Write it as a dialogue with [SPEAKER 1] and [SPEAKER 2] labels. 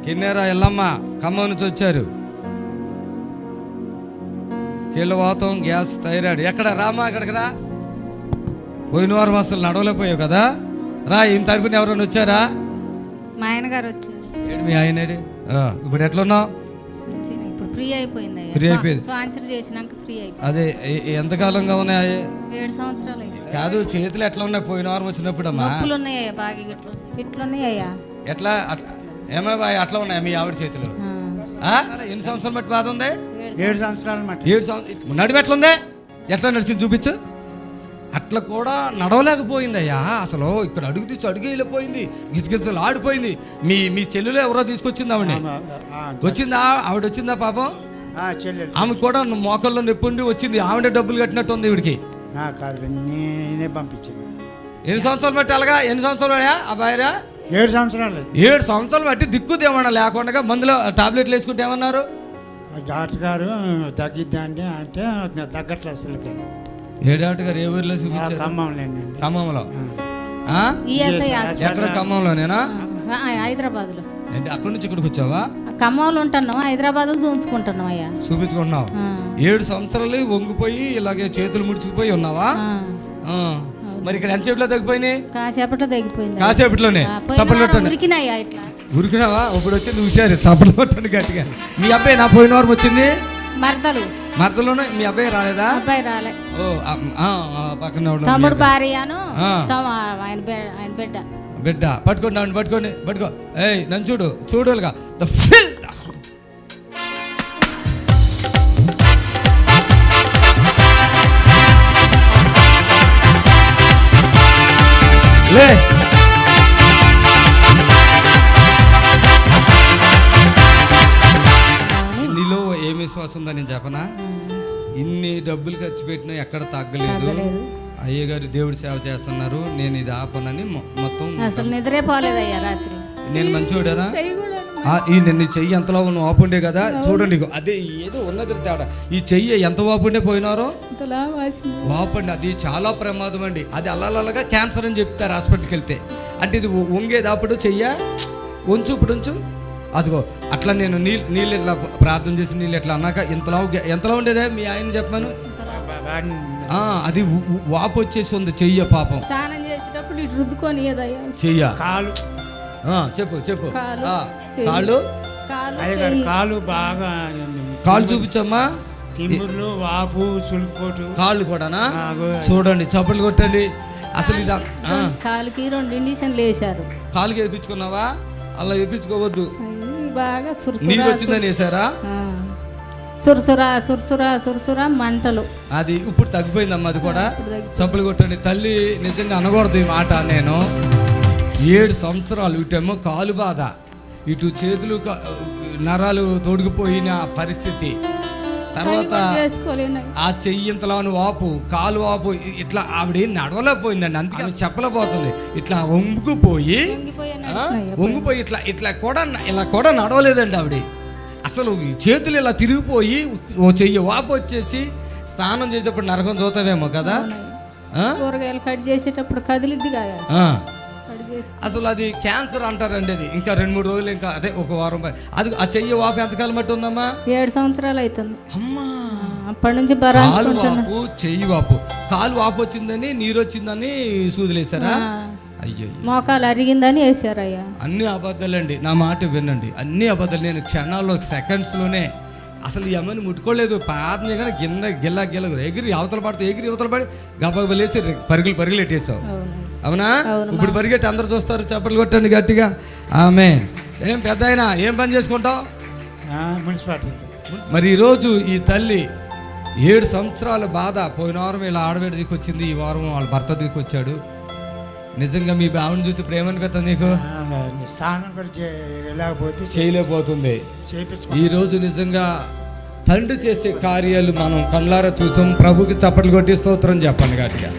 [SPEAKER 1] కిన్నెరా ఎల్లమ్మ ఖమ్మం నుంచి వచ్చారు. కీళ్ళవాతం, gas, thyroid. ఎక్కడ రామా, అక్కడికి రా. పోయిన వారం అసలు నడవలేకపోయావు కదా. రా, ఏం తరపున ఎవరైనా వచ్చారా?
[SPEAKER 2] మా ఆయన గారు వచ్చారు.
[SPEAKER 1] ఏడు మీ ఆయన? ఇప్పుడు ఎట్లున్నావు?
[SPEAKER 2] ఇప్పుడు ఫ్రీ అయిపోయింది.
[SPEAKER 1] ఫ్రీ అయిపోయింది.
[SPEAKER 2] స్పాన్సర్ చేసినాక ఫ్రీ అయిపోయింది.
[SPEAKER 1] అదే ఎంతకాలంగా ఉన్నాయి?
[SPEAKER 2] 7 సంవత్సరాలు.
[SPEAKER 1] కాదు, చేతులు ఎట్లా ఉన్నాయి పోయిన వారం వచ్చినప్పుడు? అమ్మా
[SPEAKER 2] నొప్పులు ఉన్నాయ్యా, బాగా ఇట్లా ఉన్నాయ్యా.
[SPEAKER 1] ఎట్లా అట్లా ఏమో అట్లా ఉన్నాయా మీ ఆవిడ చేతులు? ఎన్ని సంవత్సరాలు బట్టి బాధ ఉంది?
[SPEAKER 3] 7 సంవత్సరాలు.
[SPEAKER 1] 7 సంవత్సరాలు. నడుము ఎట్లుంది? ఎట్లా నడిచింది చూపించు. అట్లా కూడా నడవలేకపోయిందయ్యా. అసలు ఇక్కడ అడుగు తీసి అడుగు వెళ్ళిపోయింది, గిజగిజలు ఆడిపోయింది. మీ చెల్లెలు ఎవరో తీసుకొచ్చింది ఆవిడ. వచ్చిందా? ఆవిడ వచ్చిందా పాపం? ఆమె కూడా మోకాల్లో నొప్పి వచ్చింది. ఆవిడ డబ్బులు కట్టినట్టు ఉంది ఈవిడికి.
[SPEAKER 3] నేనే పంపించాను.
[SPEAKER 1] ఎన్ని సంవత్సరాలు బట్టి అలాగా? ఎన్ని సంవత్సరాలు అబ్బాయిరా?
[SPEAKER 3] 7 సంవత్సరాలు.
[SPEAKER 1] 7 సంవత్సరాలు బట్టి దిక్కుదేమన్నా లేకుండా మందులో టాబ్లెట్లు వేసుకుంటే ఏమన్నారు?
[SPEAKER 3] డాక్టర్ గారు తగ్గిద్దండి అంటే తగ్గట్లేదు అసలు.
[SPEAKER 1] ఏ డాక్టర్ గారు? ఏ ఊరిలో చూపించారు? ఖమ్మంలో. ఎక్కడ? ఖమ్మంలోనేనా?
[SPEAKER 2] హైదరాబాద్లో.
[SPEAKER 1] అంటే అక్కడి నుంచి ఇక్కడికి వచ్చావా?
[SPEAKER 2] ఖమ్మంలో ఉంటాను, హైదరాబాద్లో చూపించుకుంటున్నాం అయ్యా.
[SPEAKER 1] చూపించుకుంటున్నావు. 7 సంవత్సరాలు వంగిపోయి ఇలాగే చేతులు ముడుచుకుపోయి ఉన్నావా? మరి ఇక్కడ ఎంతసేపులో తగ్గిపోయినాయి?
[SPEAKER 2] కాసేపట్లో తగ్గిపోయింది.
[SPEAKER 1] కాసేపట్లోనే చప్పట్లు కొట్టండి. ఉరికినావా? ఇప్పుడు వచ్చింది హుషారు. చప్పట్లు కొట్టండి గట్టిగా. మీ అబ్బాయి నా పోయిన వారం వచ్చింది. మరదలోనే మీ అబ్బాయి రాలేదా?
[SPEAKER 2] అబ్బాయి రాలే.
[SPEAKER 1] ఓ పక్కన
[SPEAKER 2] తమ్ముడు భార్యను ఆయన బిడ్డ.
[SPEAKER 1] బిడ్డ పట్టుకోండి, పట్టుకోండి, పట్టుకో. ఏయ్ నన్ను చూడు, చూడాలిగా. ద ఫిల్ లే. నీలో ఏం విశ్వాసం ఉందని నేను చెప్పనా? ఇన్ని డబ్బులు ఖర్చు పెట్టినా ఎక్కడ తగ్గలేదు. అయ్యగారు దేవుడి సేవ చేస్తున్నారు, నేను ఇది ఆపనని మొత్తం
[SPEAKER 2] అసలు నిద్రే పోలేదయ్యా రాత్రి.
[SPEAKER 1] నేను మంచివాడారా? ఈ నిన్ను చెయ్యి ఎంతలో ఉన్న వాపుండే కదా, చూడండి అదే ఏదో ఉన్నది తేడా. ఈ చెయ్యి ఎంత వాపుండే పోయినారో వాపండి. అది చాలా ప్రమాదం అండి. అది అల్లగా క్యాన్సర్ అని చెప్తారు హాస్పిటల్కి వెళ్తే. అంటే ఇది వంగేది అప్పుడు చెయ్య వంచు, ఇప్పుడు ఉంచు. అదిగో అట్లా నేను నీళ్ళు ఇట్లా ప్రార్థన చేసి నీళ్ళు ఎట్లా అన్నాక ఎంతలా ఉండేదే మీ ఆయన చెప్పాను. అది వాపు వచ్చేసి ఉంది చెయ్య. పాపం
[SPEAKER 2] స్నానం చేసేటప్పుడు ఇటు రుద్దుకొని
[SPEAKER 1] చెయ్య.
[SPEAKER 3] కాలు
[SPEAKER 1] చెప్పు.
[SPEAKER 3] కాలు బాగా
[SPEAKER 1] కాలు చూపించమ్మా.
[SPEAKER 3] తిమ్ముర్లు, వాపు, చులుకోటు,
[SPEAKER 1] కాళ్ళు కూడానా? చూడండి, చప్పట్లు కొట్టండి. అసలు ఇది
[SPEAKER 2] కాలుకి 2 ఇండిషన్లు వేశారు.
[SPEAKER 1] కాలుకి వేయించుకున్నావా? అలా వేయించుకోవద్దు.
[SPEAKER 2] బాగా
[SPEAKER 1] నీరు వచ్చిందని వేసారా?
[SPEAKER 2] సురసురా మంటలు.
[SPEAKER 1] అది ఇప్పుడు తగ్గిపోయిందమ్మా. అది కూడా చప్పట్లు కొట్టండి. తల్లి నిజంగా అనకూడదు ఈ మాట. నేను 7 సంవత్సరాలు ఇటేమో కాలు బాధ, ఇటు చేతులు నరాలు తొడిగిపోయిన పరిస్థితి. తర్వాత ఆ చెయ్యి ఇంతలోని వాపు, కాలు వాపు. ఇట్లా ఆవిడ నడవలేకపోయిందండి. అందుకే చెప్పలేకపోతుంది. ఇట్లా వంగిపోయి ఇలా కూడా నడవలేదండి ఆవిడ. అసలు చేతులు ఇలా తిరిగిపోయి ఓ చెయ్యి వాపు వచ్చేసి స్నానం చేసేటప్పుడు నరకం చూతావేమో కదా.
[SPEAKER 2] కూరగాయలు కట్ చేసేటప్పుడు కదిలిద్ది కదా.
[SPEAKER 1] అసలు అది క్యాన్సర్ అంటారండి. అది ఇంకా 2-3 రోజులు, ఇంకా అదే ఒక వారం. అది ఆ చెయ్యి వాపు ఎంతకాలం బట్టి ఉందమ్మా?
[SPEAKER 2] 7 సంవత్సరాలు అవుతుంది
[SPEAKER 1] అమ్మా.
[SPEAKER 2] అప్పటి నుంచి
[SPEAKER 1] కాలు వాపు, చెయ్యి వాపు. కాలు వాపు వచ్చిందని, నీరు వచ్చిందని సూదులేసారా? అయ్యో,
[SPEAKER 2] మోకాలు అరిగిందని వేసారయ్యా.
[SPEAKER 1] అన్ని అబద్ధాలండి. నా మాట వినండి, అన్ని అబద్ధాలు. నేను క్షణాల్లో, సెకండ్స్లోనే అసలు ఈ అమ్మని ముట్టుకోలేదు. పాదం కానీ గిల్ల ఎగిరి అవతల పడితే యువతల పడి గబగబ లేచి పరుగులు ఎట్టేసావు. అవునా? ఇప్పుడు పరిగెట్టి అందరు చూస్తారు. చప్పట్లు కొట్టండి గట్టిగా. ఆమేన్. ఏం పెద్ద అయినా ఏం పని చేసుకుంటావు?
[SPEAKER 3] మున్సిపాలిటీ.
[SPEAKER 1] మరి ఈరోజు ఈ తల్లి 7 సంవత్సరాల బాధ. పోయిన వారం ఇలా ఆడవేడి దిక్కొచ్చింది, ఈ వారం వాళ్ళ భర్త దిక్కొచ్చాడు. నిజంగా మీ భావన చూస్తే ప్రేమ అనిపిస్తుంది నీకు? చేయలేకపోతుంది. ఈరోజు నిజంగా తండ్రి చేసే కార్యాలు మనం కళ్ళారా చూసాం. ప్రభుకి చప్పట్లు కొట్టి స్తోత్రం చెప్పండి గట్టిగా.